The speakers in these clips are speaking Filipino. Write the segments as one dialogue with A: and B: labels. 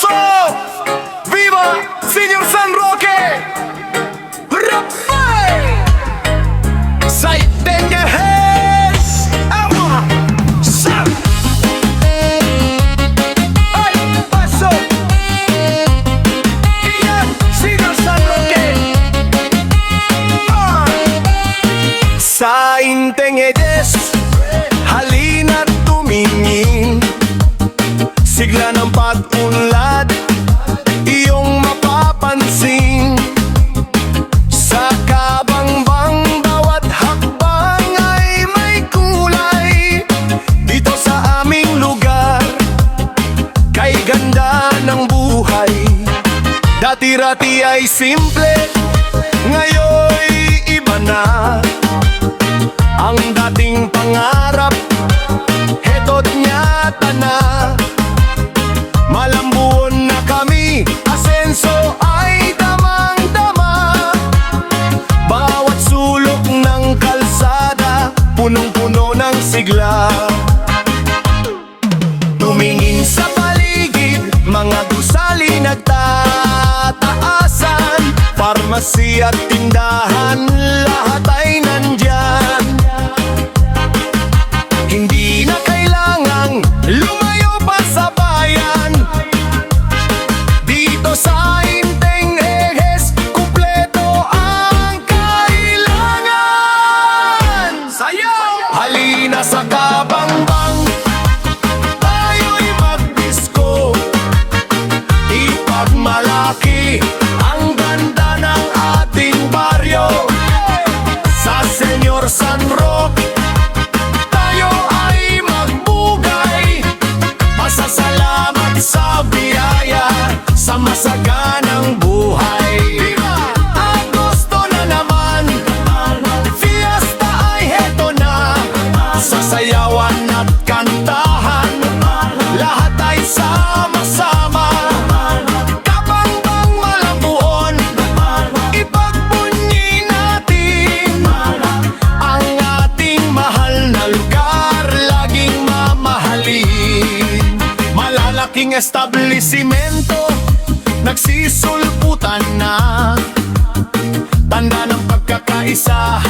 A: paso! ¡Viva Señor San Roque! ¡Rapay! Say tengehes! Ama! Sa! ¡Ay, paso! Iyan, Señor San Roque! Sa tengehes, halina't tumingin. Sigla ng pag-unlad, iyong mapapansin. Sa kabangbang bawat hakbang ay may kulay. Dito sa aming lugar, kay ganda ng buhay. Dati-rati ay simple, ngayon iba na. Ang dating pangarap, heto't nyata na. Malambuon na kami, asenso ay damang-dama. Bawat sulok ng kalsada, punong-puno ng sigla. Tumingin sa paligid, mga gusali nagtataasan. Parmasi at tindahan, lahat ay nandyan. Hindi na kailangang lumayo pa sa bayan. Dito sa Tengehes, kumpleto ang kailangan. Sayaw! Halina sa kabangbang, tayo'y magdisko. Ipagmalaki ang ganda ng ating baryo. Sa Señor San Roque, tayo ay magbugay. Pasasalamat sa biyaya, sa masaganang buhay. Agosto na naman, fiesta ay heto na. Sasayawan at kantahan, lahat ay sama-sama. Kabangbang Malambuon, ipagbunyi natin. Ang ating mahal na lugar, laging mamahalin. Malalaking establisimento, nagsisulputan na. Tanda ng pagkakaisa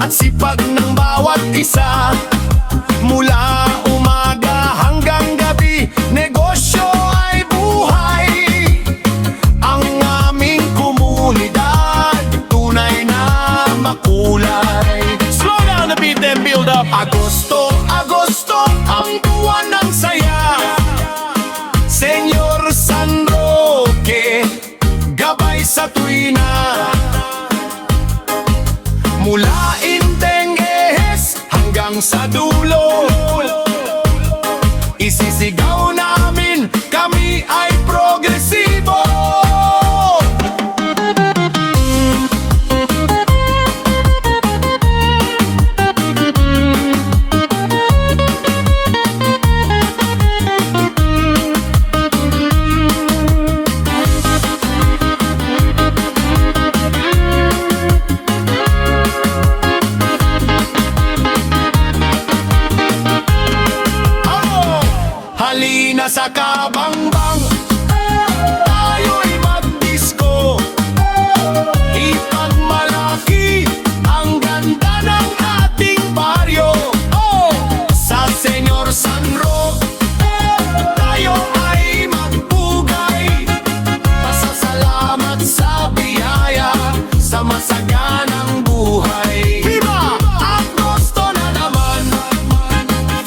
A: at sipag ng bawat isa. Mula umaga hanggang gabi, negosyo ay buhay. Ang aming komunidad, tunay na makulay. Slow down the beat then build up. Agosto, Agosto, ang buwan ng saya. Señor San Roque, gabay sa tuwina. Mula Tengehes hanggang sa dulo, isisigaw namin, kami ay progresibo. Halina sa kabangbang, tayo'y magdisko. Ipagmalaki ang ganda ng ating baryo. Sa Señor San Roque, tayo ay magbugay. Pasasalamat sa biyaya, sa masaganang buhay. Viva! Agosto na naman,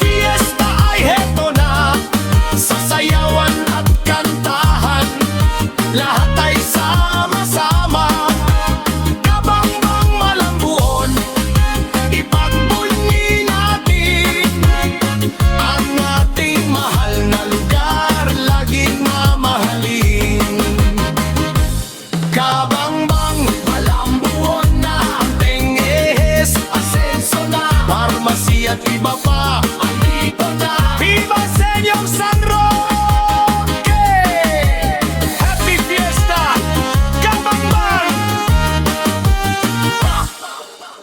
A: fiesta ay heto na. Sasayawan at kantahan, lahat ay sama-sama. Kabangbang Malambuon, ipagbunyi natin. Ang ating mahal na lugar, laging mamahalin. Kabangbang Malambuon na, Tengehes, asenso na. Parmasi at iba pa, andito na. Viva Señor San Roque! Happy Fiesta! Kabangbang!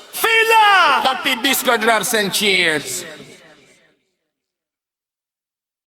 A: Fila! Dati Disco Drugs and Cheers!